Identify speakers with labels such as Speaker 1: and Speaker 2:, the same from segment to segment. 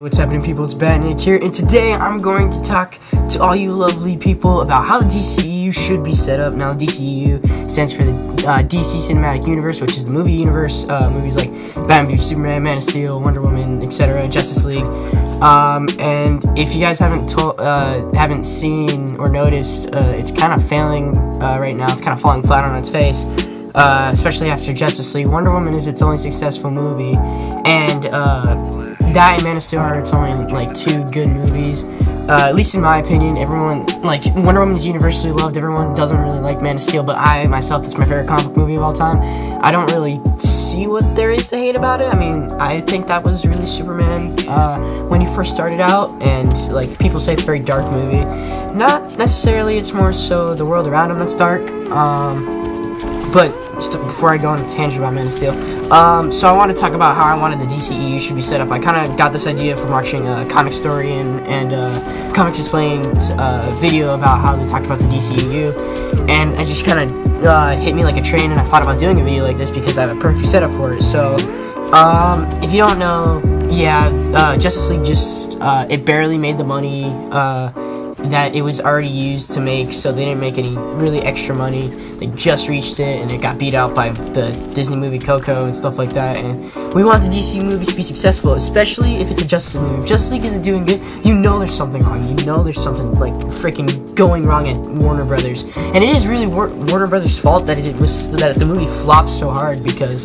Speaker 1: What's happening, people? It's Nick here, and today I'm going to talk to all you lovely people about how the DCEU should be set up. Now, the DCEU stands for the DC Cinematic Universe, which is the movie universe, movies like Batman v Superman, Man of Steel, Wonder Woman, etc., Justice League. And if you guys haven't seen or noticed, it's kind of failing right now. It's kind of falling flat on its face. Especially after Justice League. Wonder Woman is its only successful movie, and that and Man of Steel are its only like two good movies. At least in my opinion, everyone like Wonder Woman is universally loved. Everyone doesn't really like Man of Steel, but I myself, that's my favorite comic book movie of all time. I don't really see what there is to hate about it. I mean, I think that was really Superman when he first started out, and like people say it's a very dark movie. Not necessarily. It's more so the world around him that's dark. But just before I go on a tangent about Man of Steel, so I want to talk about how I wanted the DCEU should be set up. I kind of got this idea from watching a Comic Story and Comics Explained video about how they talked about the DCEU, and I just kind of hit me like a train, and I thought about doing a video like this because I have a perfect setup for it. So, if you don't know, yeah, Justice League just, it barely made the money that it was already used to make, so they didn't make any really extra money. They just reached it, and it got beat out by the Disney movie Coco and stuff like that. And we want the DC movies to be successful, especially if it's a Justice League movie. If Justice League isn't doing good, you know there's something wrong. You know there's something like freaking going wrong at Warner Brothers, and it is really Warner Brothers' fault that the movie flopped so hard, because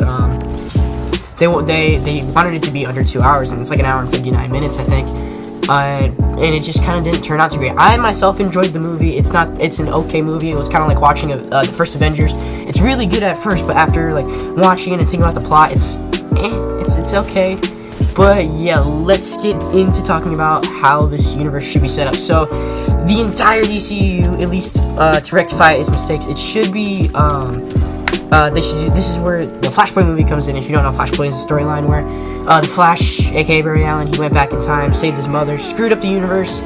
Speaker 1: they wanted it to be under 2 hours, and it's like an hour and 59 minutes, I think. And it just kind of didn't turn out too great. I myself enjoyed the movie. It's an okay movie. It was kind of like watching the first Avengers. It's really good at first, but after like watching it and thinking about the plot, it's okay. But yeah, let's get into talking about how this universe should be set up. So the entire DCU, at least to rectify its mistakes, it should be this is where the Flashpoint movie comes in. If you don't know, Flashpoint is a storyline where the Flash, aka Barry Allen, he went back in time, saved his mother, screwed up the universe,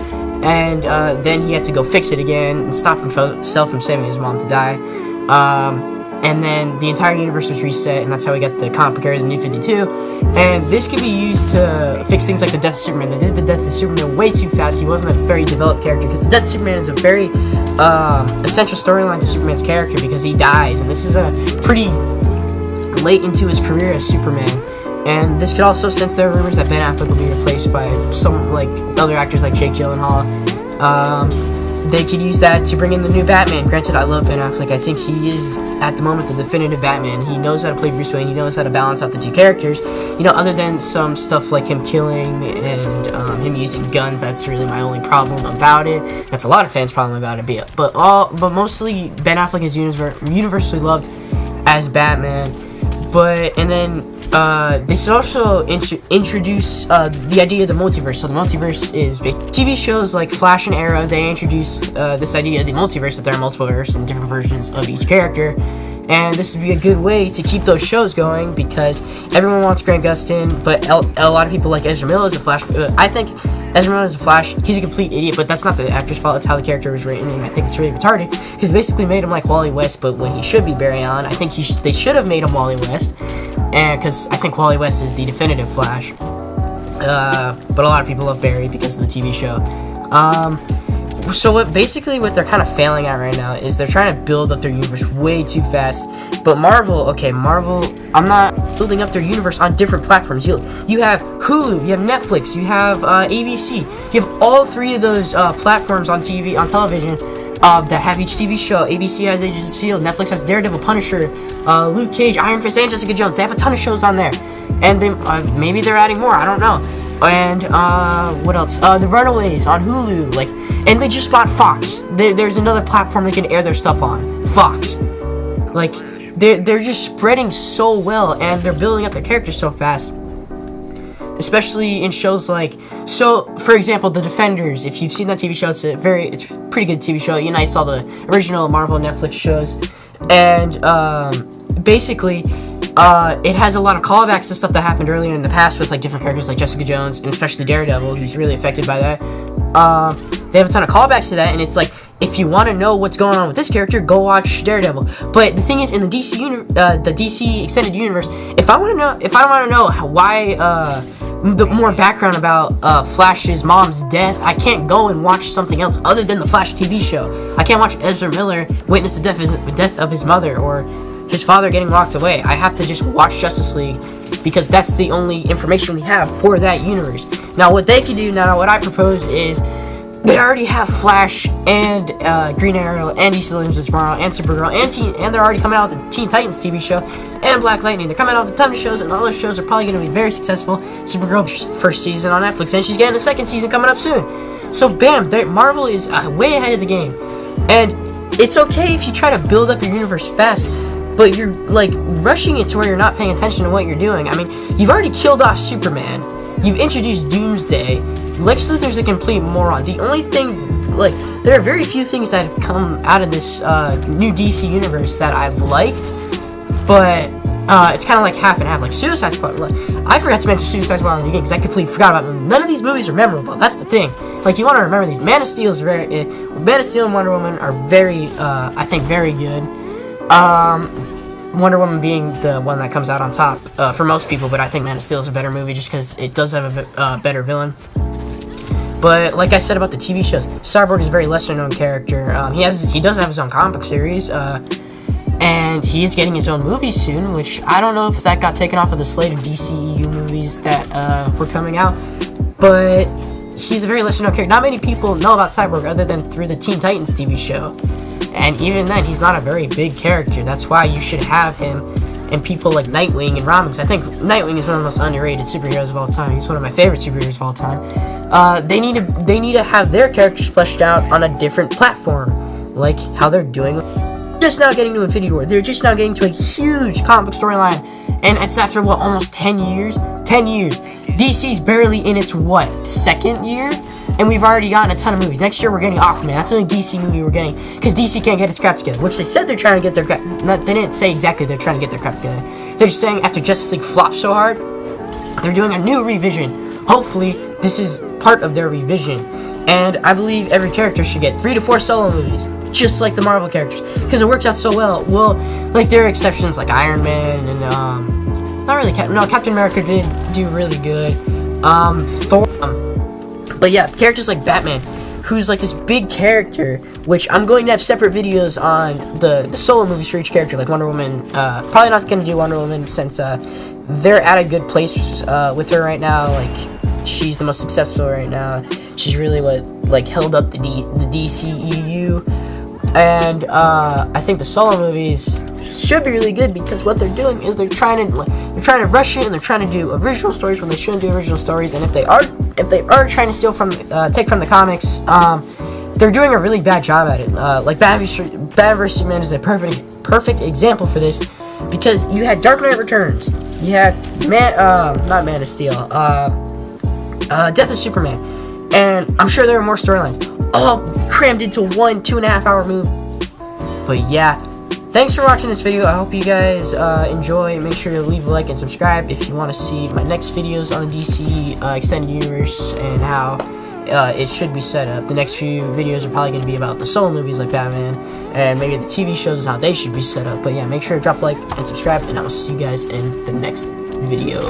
Speaker 1: and then he had to go fix it again and stop himself from saving his mom to die. And then the entire universe was reset, and that's how we got the comic book era, the New 52. And this could be used to fix things like the death of Superman. They did the death of Superman way too fast. He wasn't a very developed character, because the death of Superman is a very essential storyline to Superman's character, because he dies, and this is a pretty late into his career as Superman. And this could also, since there are rumors that Ben Affleck will be replaced by some like other actors like Jake Gyllenhaal, they could use that to bring in the new Batman. Granted, I love Ben Affleck. I think he is, at the moment, the definitive Batman. He knows how to play Bruce Wayne. He knows how to balance out the two characters. You know, other than some stuff like him killing and him using guns, that's really my only problem about it. That's a lot of fans' problem about it. But mostly, Ben Affleck is universally loved as Batman. And then they should also introduce the idea of the multiverse. So the multiverse is TV shows like Flash and Arrow. They introduced this idea of the multiverse, that there are multiple versions and different versions of each character. And this would be a good way to keep those shows going, because everyone wants Grant Gustin, but a lot of people like Ezra Miller as a Flash. I think Ezra Miller as a Flash, he's a complete idiot, but that's not the actor's fault. It's how the character was written, and I think it's really retarded, because basically made him like Wally West, but when he should be Barry Allen. I think they should have made him Wally West, and because I think Wally West is the definitive Flash. But a lot of people love Barry because of the TV show. So what they're kind of failing at right now is they're trying to build up their universe way too fast. But Marvel, I'm not building up their universe on different platforms. You have Hulu, you have Netflix, you have ABC. You have all three of those platforms on television that have each TV show. ABC has Agents of S.H.I.E.L.D., Netflix has Daredevil, Punisher, Luke Cage, Iron Fist, and Jessica Jones. They have a ton of shows on there, and maybe they're adding more. I don't know. And what else? The Runaways on Hulu, and they just bought Fox. There's another platform they can air their stuff on. Fox. They're just spreading so well, and they're building up their characters so fast. Especially in shows for example, The Defenders. If you've seen that TV show, it's a pretty good TV show. It unites all the original Marvel Netflix shows, and basically, it has a lot of callbacks to stuff that happened earlier in the past with different characters like Jessica Jones, and especially Daredevil, who's really affected by that. They have a ton of callbacks to that, and it's like, if you want to know what's going on with this character, go watch Daredevil. But the thing is, in the DC extended universe, if I want to know why more background about Flash's mom's death, I can't go and watch something else other than the Flash TV show. I can't watch Ezra Miller witness the death of his mother or his father getting locked away. I have to just watch Justice League because that's the only information we have for that universe. Now, what they can do now, what I propose is they already have Flash and Green Arrow and DC Legends tomorrow and Supergirl and they're already coming out with the Teen Titans TV show and Black Lightning. They're coming out with a ton of shows, and all those shows are probably going to be very successful. Supergirl's first season on Netflix, and she's getting a second season coming up soon. So bam, Marvel is way ahead of the game. And it's okay if you try to build up your universe fast, but you're like rushing it to where you're not paying attention to what you're doing. I mean, you've already killed off Superman. You've introduced Doomsday. Lex Luthor's a complete moron. The only thing, like, there are very few things that have come out of this new DC universe that I've liked, but it's kind of like half and half. Like Suicide Squad, I forgot to mention Suicide Squad in the beginning because I completely forgot about them. None of these movies are memorable. That's the thing. Like, you want to remember these. Man of Steel and Wonder Woman are very, I think, very good. Wonder Woman being the one that comes out on top for most people, but I think Man of Steel is a better movie just because it does have a better villain. But like I said about the TV shows, Cyborg is a very lesser-known character. He does have his own comic book series, and he is getting his own movie soon, which I don't know if that got taken off of the slate of DCEU movies that were coming out. But he's a very lesser-known character. Not many people know about Cyborg other than through the Teen Titans TV show. And even then, he's not a very big character. That's why you should have him and people like Nightwing and Robin. I think Nightwing is one of the most underrated superheroes of all time. He's one of my favorite superheroes of all time. They need to have their characters fleshed out on a different platform, like how they're doing. Just now getting to Infinity War. They're just now getting to a huge comic book storyline, and it's after what, almost 10 years? 10 years. DC's barely in its what, second year? And we've already gotten a ton of movies. Next year we're getting Aquaman. That's the only DC movie we're getting, because DC can't get its crap together. Which they said they're trying to get their crap. They didn't say exactly they're trying to get their crap together. They're just saying after Justice League flopped so hard, they're doing a new revision. Hopefully this is part of their revision. And I believe every character should get 3 to 4 solo movies, just like the Marvel characters, because it worked out so well. Well, like there are exceptions like Iron Man and not really Captain America did do really good. Thor. But yeah, characters like Batman, who's like this big character, which I'm going to have separate videos on the solo movies for each character, like Wonder Woman. Probably not going to do Wonder Woman since they're at a good place with her right now. Like, she's the most successful right now. She's really what like held up the DCEU. And I think the solo movies should be really good, because what they're doing is they're trying to rush it, and they're trying to do original stories when they shouldn't do original stories. And if they are trying to steal from take from the comics, they're doing a really bad job at it. Like Batman vs Superman is a perfect example for this, because you had Dark Knight Returns, you had not Man of Steel, Death of Superman, and I'm sure there are more storylines, all crammed into one 2.5 hour movie. But yeah, thanks for watching this video. I hope you guys enjoy. Make sure to leave a like and subscribe if you want to see my next videos on the DC Extended Universe and how it should be set up. The next few videos are probably going to be about the solo movies like Batman, and maybe the TV shows and how they should be set up. But yeah, make sure to drop a like and subscribe, and I will see you guys in the next video.